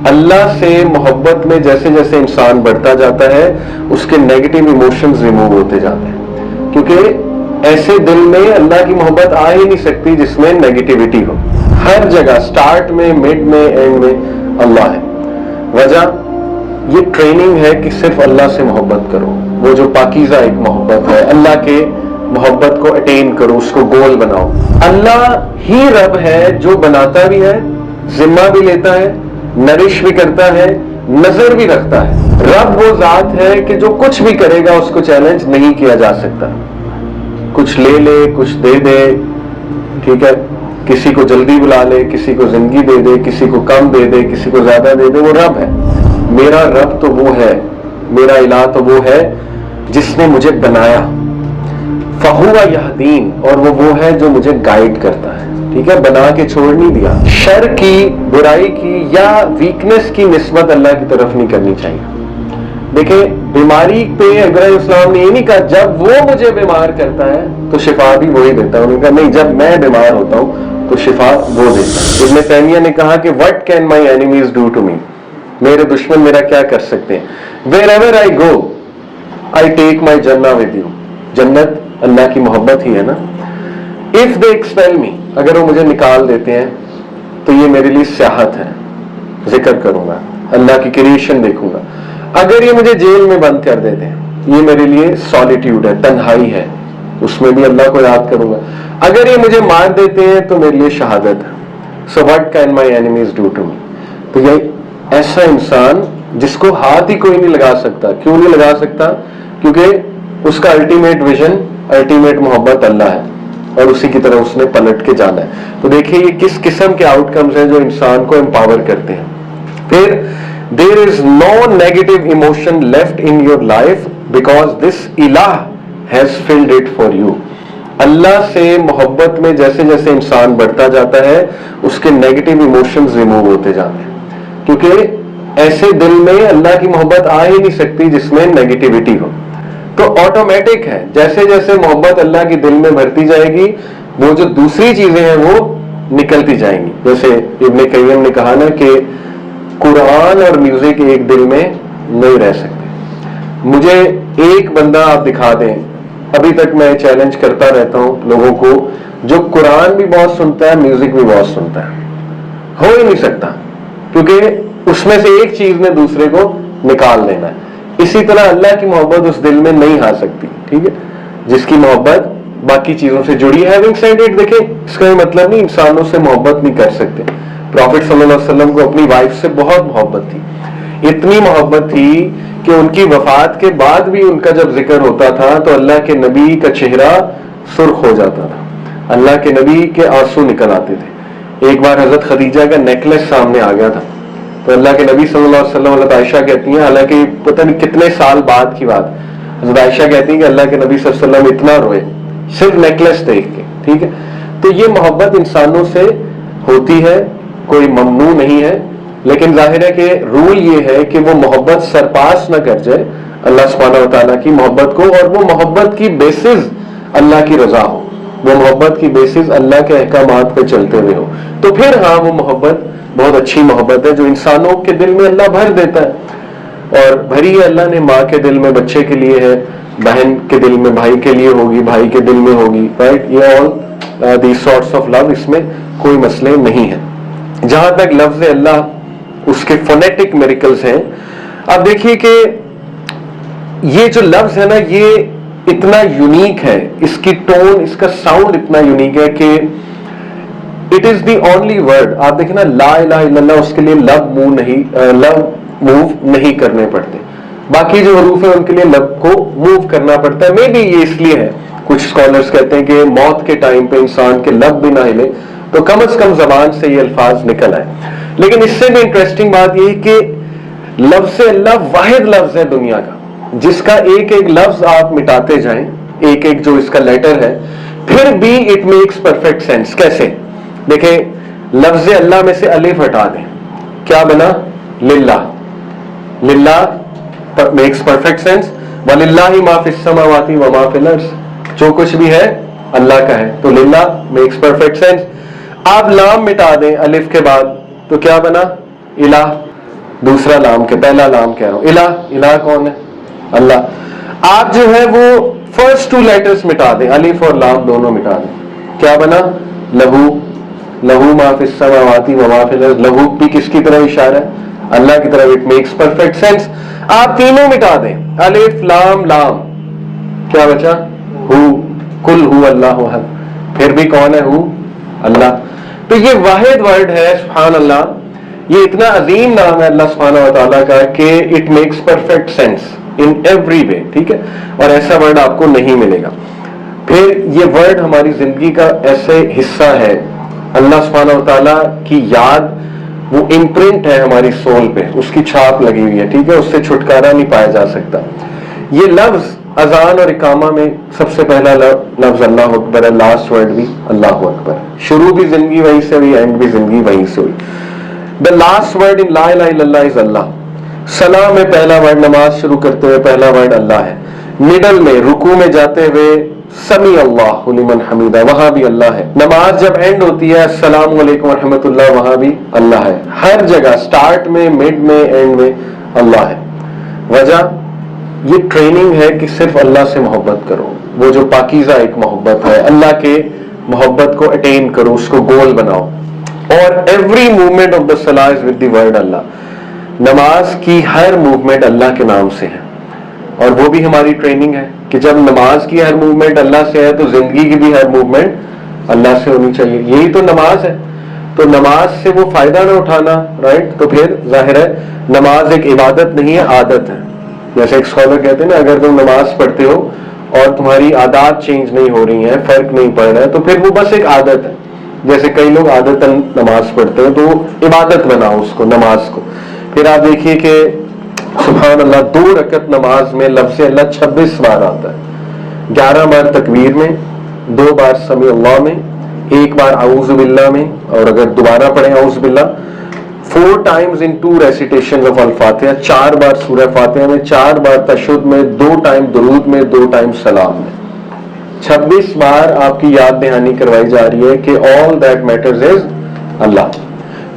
اللہ سے محبت میں جیسے جیسے انسان بڑھتا جاتا ہے اس کے نیگیٹو ایموشنز ریموو ہوتے جاتے ہیں، کیونکہ ایسے دل میں اللہ کی محبت آ ہی نہیں سکتی جس میں نیگیٹیوٹی ہو۔ ہر جگہ سٹارٹ میں، مڈ میں، اینڈ میں اللہ ہے۔ وجہ یہ ٹریننگ ہے کہ صرف اللہ سے محبت کرو، وہ جو پاکیزہ ایک محبت ہے، اللہ کے محبت کو اٹین کرو، اس کو گول بناؤ۔ اللہ ہی رب ہے جو بناتا بھی ہے، ذمہ بھی لیتا ہے، نرش بھی کرتا ہے، نظر بھی رکھتا ہے۔ رب وہ ذات ہے کہ جو کچھ بھی کرے گا اس کو چیلنج نہیں کیا جا سکتا، کچھ لے لے، کچھ دے دے، ٹھیک ہے، کسی کو جلدی بلا لے، کسی کو زندگی دے دے، کسی کو کم دے دے، کسی کو زیادہ دے دے، وہ رب ہے۔ میرا رب تو وہ ہے، میرا الہ تو وہ ہے جس نے مجھے بنایا، فَهُوَ يَهْدِينِ، اور وہ ہے جو مجھے گائیڈ کرتا ہے، ٹھیک ہے، بنا کے چھوڑ نہیں دیا۔ شر کی، برائی کی یا ویکنس کی نسبت اللہ کی طرف نہیں کرنی چاہیے۔ دیکھیں بیماری پہ ابراہیم السلام نے یہ نہیں کہا جب وہ مجھے بیمار کرتا ہے تو شفا بھی وہی دیتا ہے، انہوں نے کہا نہیں، جب میں بیمار ہوتا ہوں تو شفا وہ دیتا ہے۔ ابن تیمیہ نے کہا کہ what can my enemies do to me، میرے دشمن میرا کیا کر سکتے ہیں۔ wherever I go I take my Jannah with you، جنت اللہ کی محبت ہی ہے نا۔ if they expel me، اگر وہ مجھے نکال دیتے ہیں تو یہ میرے لیے سیاحت ہے، ذکر کروں گا، اللہ کی کریشن دیکھوں گا۔ اگر یہ مجھے جیل میں بند کر دیتے ہیں، یہ میرے لیے سالیٹیوڈ ہے، تنہائی ہے، اس میں بھی اللہ کو یاد کروں گا۔ اگر یہ مجھے مار دیتے ہیں تو میرے لیے شہادت ہے۔ so what can my enemies do to me، تو یہ ایسا انسان جس کو ہاتھ ہی کوئی نہیں لگا سکتا۔ کیوں نہیں لگا سکتا؟ کیونکہ اس کا الٹیمیٹ ویژن، الٹیمیٹ محبت اللہ ہے، اور اسی کی طرح اس نے پلٹ کے جانا ہے۔ تو دیکھیے یہ کس قسم کے آؤٹ کمز ہیں جو انسان کو امپاور کرتے ہیں۔ پھر there is no negative emotion left in your life because this الہ has filled it for you۔ اللہ سے محبت میں جیسے جیسے انسان بڑھتا جاتا ہے اس کے نیگیٹو ایموشنز ریموو ہوتے جاتے ہیں، کیونکہ ایسے دل میں اللہ کی محبت آ ہی نہیں سکتی جس میں نیگیٹیوٹی ہو۔ تو آٹومیٹک ہے، جیسے جیسے محبت اللہ کی دل میں بڑھتی جائے گی وہ جو دوسری چیزیں ہیں وہ نکلتی جائیں گی۔ جیسے ابن قیم نے کہا نا کہ قرآن اور میوزک ایک دل میں نہیں رہ سکتے۔ مجھے ایک بندہ آپ دکھا دیں، ابھی تک میں چیلنج کرتا رہتا ہوں لوگوں کو، جو قرآن بھی بہت سنتا ہے، میوزک بھی بہت سنتا ہے، ہو ہی نہیں سکتا، کیونکہ اس میں سے ایک چیز نے دوسرے کو نکال دینا ہے۔ اسی طرح اللہ کی محبت اس دل میں نہیں آ سکتی، ٹھیک ہے، جس کی محبت باقی چیزوں سے جڑی ہے۔ ہیونگ سیڈ اٹ، دیکھیں اس کا یہ مطلب نہیں انسانوں سے محبت نہیں کر سکتے۔ پروفٹ صلی اللہ علیہ وسلم کو اپنی وائف سے بہت محبت تھی، اتنی محبت تھی کہ ان کی وفات کے بعد بھی ان کا جب ذکر ہوتا تھا تو اللہ کے نبی کا چہرہ سرخ ہو جاتا تھا، اللہ کے نبی کے آنسو نکل آتے تھے۔ ایک بار حضرت خدیجہ کا نیکلس سامنے آ گیا تھا تو اللہ کے نبی صلی اللہ علیہ وسلم، حضرت عائشہ کہتی ہیں، حالانکہ پتہ نہیں کتنے سال بعد کی بات، حضرت عائشہ کہتی ہیں کہ اللہ کے نبی صلی اللہ علیہ وسلم اتنا روئے صرف نیکلس دیکھ کے، ٹھیک ہے۔ تو یہ محبت انسانوں سے ہوتی ہے، کوئی ممنوع نہیں ہے، لیکن ظاہر ہے کہ رول یہ ہے کہ وہ محبت سرپاس نہ کر جائے اللہ سبحانہ و تعالیٰ کی محبت کو، اور وہ محبت کی بیسز اللہ کی رضا ہو، وہ محبت کی بیسز اللہ کے احکامات پہ چلتے ہوئے ہو، تو پھر ہاں وہ محبت بہت اچھی محبت ہے جو انسانوں کے دل میں اللہ بھر دیتا ہے۔ اور بھری ہے اللہ نے ماں کے دل میں بچے کے لیے ہے، بہن کے دل میں بھائی کے لیے ہوگی، بھائی کے دل میں ہوگی، رائٹ، یہ all these sorts of love, اس میں کوئی مسئلے نہیں ہے۔ جہاں تک لفظ اللہ اس کے فونیٹک میریکلز ہیں، اب دیکھیے کہ یہ جو لفظ ہے نا یہ اتنا یونیک ہے، اس کی ٹون، اس کا ساؤنڈ اتنا یونیک ہے کہ it is the only word. آپ دیکھیں نا لا الہ الا اللہ، اس کے لیے لب موو نہیں کرنے پڑتے، باقی جو حروف ہیں ان کے لیے لب کو موو کرنا پڑتا ہے۔ مے بی یہ اس لیے ہے، کچھ اسکالرز کہتے ہیں کہ موت کے ٹائم پہ انسان کے لب بھی نہ ہلے تو کم از کم زبان سے یہ الفاظ نکل آئے۔ لیکن اس سے بھی انٹرسٹنگ بات یہ کہ لفظ اللہ واحد لفظ ہے دنیا کا جس کا ایک ایک لفظ آپ مٹاتے جائیں، ایک ایک جو اس کا لیٹر ہے، پھر بھی اٹ میکس پرفیکٹ سینس۔ کیسے؟ دیکھیں لفظ اللہ میں سے الف ہٹا دیں، کیا بنا؟ للہ۔ للہ میکس پرفیکٹ سینس، وَلِلَّهِ مَا فِي السَّمَاوَاتِ وَمَا فِي الْأَرْضِ، جو کچھ بھی ہے اللہ کا ہے، تو للہ میکس پرفیکٹ سینس۔ آپ لام مٹا دیں الف کے بعد تو کیا بنا؟ الہ۔ دوسرا لام کے پہلا لام کہہ رہا ہوں. الہ کون ہے؟ اللہ. آپ جو ہے وہ فرسٹ 2 لیٹرز مٹا دیں, الف اور لام دونوں مٹا دیں. کیا بنا؟ لہو ما فی السماوات و ما فی الارض. لہو بھی کس کی طرف اشارہ ہے؟ اللہ کی طرف. It makes perfect sense. آپ تینوں مٹا دیں, الف لام لام, کیا بچا؟ ہو. کل ہو اللہ احد. پھر بھی کون ہے؟ ہو اللہ. تو یہ واحد ورڈ ہے سبحان اللہ. یہ اتنا عظیم نام ہے اللہ سبحانہ و تعالیٰ کا کہ it makes perfect sense in every way. ٹھیک ہے, اور ایسا ورڈ آپ کو نہیں ملے گا. پھر یہ ورڈ ہماری زندگی کا ایسے حصہ ہے. اللہ سبحانہ و تعالیٰ کی یاد وہ امپرنٹ ہے ہماری سول پہ, اس کی چھاپ لگی ہوئی ہے. ٹھیک ہے, اس سے چھٹکارا نہیں پایا جا سکتا. یہ لفظ اذان اور اقامہ میں سب سے پہلا لفظ اللہ اکبر ہے. لاسٹ ورڈ بھی اللہ اکبر. شروع بھی زندگی وہیں سے ہوئی, اینڈ بھی زندگی وہیں سے ہوئی. The last word in لا الہ الا اللہ is اللہ. سلام میں پہلا ورڈ, نماز شروع کرتے ہوئے پہلا ورڈ اللہ ہے. مڈل میں رکوع میں جاتے ہوئے سمیع اللہ لمن حمیدہ, وہاں بھی اللہ ہے. نماز جب اینڈ ہوتی ہے السلام علیکم ورحمۃ اللہ, وہاں بھی اللہ ہے. ہر جگہ سٹارٹ میں, مڈ میں, اینڈ میں اللہ ہے. وجہ یہ ٹریننگ ہے کہ صرف اللہ سے محبت کرو. وہ جو پاکیزہ ایک محبت ہے, اللہ کے محبت کو اٹین کرو, اس کو گول بناؤ. اور ایوری موومنٹ آف دا صلاح از ود دی ورڈ اللہ. نماز کی ہر موومنٹ اللہ کے نام سے ہے, اور وہ بھی ہماری ٹریننگ ہے کہ جب نماز کی ہر موومنٹ اللہ سے ہے تو زندگی کی بھی ہر موومنٹ اللہ سے ہونی چاہیے. یہی تو نماز ہے. تو نماز سے وہ فائدہ نہ اٹھانا, رائٹ. تو پھر ظاہر ہے نماز ایک عبادت نہیں ہے, عادت ہے. جیسے ایک اسکالر کہتے ہیں نا, اگر تم نماز پڑھتے ہو اور تمہاری عادات چینج نہیں ہو رہی ہیں, فرق نہیں پڑ رہا ہے, تو پھر وہ بس ایک عادت ہے. جیسے کئی لوگ عادتاً نماز پڑھتے ہیں, تو عبادت بناؤ اس کو, نماز کو. پھر آپ دیکھیے کہ سبحان اللہ 2 رکعت نماز میں لفظ اللہ 26 بار آتا ہے. 11 بار تکبیر میں, 2 بار سمیع اللہ میں, 1 بار اعوذ باللہ میں, اور اگر دوبارہ پڑھیں اعوذ باللہ 4 times in 2 recitations of الفاتحہ, 4 بار سورہ فاتحہ میں, 4 بار تشہد میں, 2 ٹائم درود میں, 2 ٹائم سلام میں. 26 بار آپ کی یاد دہانی کروائی جا رہی ہے کہ all that matters is اللہ.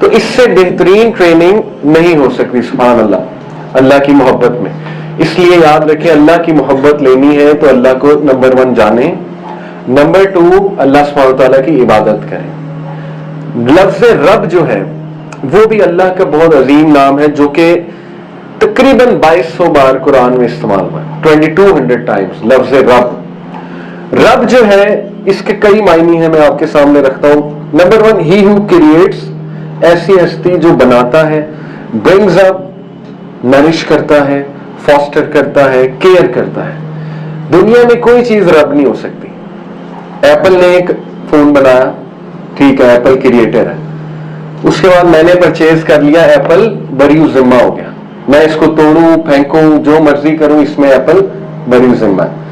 تو اس سے بہترین ٹریننگ نہیں ہو سکتی سبحان اللہ اللہ کی محبت میں. اس لیے یاد رکھیں, اللہ کی محبت لینی ہے تو اللہ کو نمبر 1 جانیں, نمبر 2 اللہ سبحانہ وتعالیٰ کی عبادت کریں. لفظ رب جو ہے وہ بھی اللہ کا بہت عظیم نام ہے, جو کہ تقریباً 2200 بار قرآن میں استعمال ہوا ہے, 2200 times لفظ رب. رب جو ہے اس کے کئی معنی ہیں, میں آپ کے سامنے رکھتا ہوں. نمبر 1, ہی ہو کریٹس, ایسی ہستی جو بناتا ہے, برنگز اپ, نرش کرتا ہے, فاسٹر کرتا ہے, کیئر کرتا ہے. دنیا میں کوئی چیز رب نہیں ہو سکتی. ایپل نے ایک فون بنایا, ٹھیک ہے, ایپل کریٹر ہے. اس کے بعد میں نے پرچیز کر لیا, ایپل بری ذمہ ہو گیا. میں اس کو توڑوں, پھینکوں, جو مرضی کروں, اس میں ایپل بری ذمہ ہے.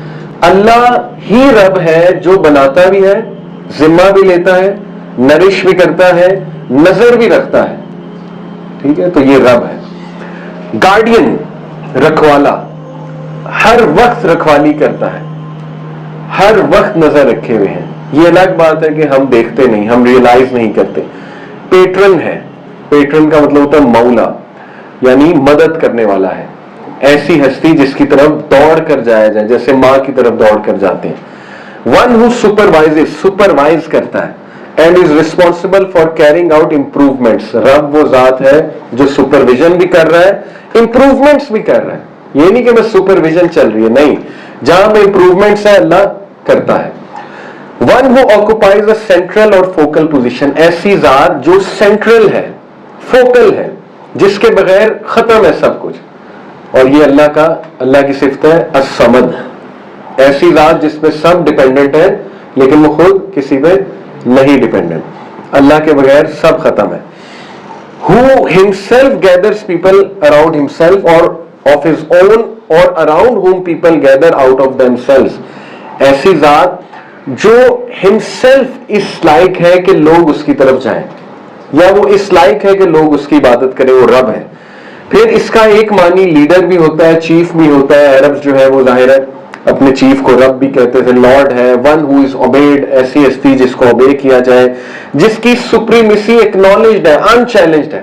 اللہ ہی رب ہے جو بناتا بھی ہے, ذمہ بھی لیتا ہے, نرش بھی کرتا ہے, نظر بھی رکھتا ہے. ٹھیک ہے, تو یہ رب ہے. گارڈین, رکھوالا, ہر وقت رکھوالی کرتا ہے, ہر وقت نظر رکھے ہوئے ہیں. یہ الگ بات ہے کہ ہم دیکھتے نہیں, ہم ریئلائز نہیں کرتے. پیٹرن ہے, پیٹرن کا مطلب ہوتا ہے مولا, یعنی مدد کرنے والا ہے. ایسی ہستی جس کی طرف دوڑ کر جایا جائے, جیسے ماں کی طرف دوڑ کر جاتے ہیں. ون ہو سپروائزز, سپروائز کرتا ہے, and is responsible for carrying out improvements. رب وہ ذات ہے جو سپرویژن بھی کر رہا ہے, امپروومنٹس بھی کر رہا ہے. یہ نہیں کہ بس سپرویژن چل رہی ہے, نہیں, جہاں پہ امپروومنٹس ہے اللہ کرتا ہے. One who occupies a central اور فوکل پوزیشن, ایسی ذات جو سینٹرل ہے, فوکل ہے, جس کے بغیر ختم ہے سب کچھ. اور یہ اللہ کی صفت ہے الصمد, ایسی ذات جس پہ سب ڈیپینڈنٹ ہے لیکن وہ خود کسی پہ نہیں ڈیپینڈنٹ. اللہ کے بغیر سب ختم ہے. who himself gathers people around himself or of his own or around whom people gather out of themselves. ایسی ذات جو himself اس لائق ہے کہ لوگ اس کی طرف جائیں, یا وہ اس لائق ہے کہ لوگ اس کی عبادت کریں, وہ رب ہے. پھر اس کا ایک معنی لیڈر بھی ہوتا ہے, چیف بھی ہوتا ہے. عرب جو ہے وہ ظاہر ہے اپنے چیف کو رب بھی کہتے تھے, لارڈ ہے. ون ہو از اوبیڈ, ایسی ہستی جس کو اوبے کیا جائے, جس کی سپریمیسی ایکنالجڈ ہے, انچیلنجڈ ہے.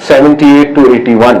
78 to 81।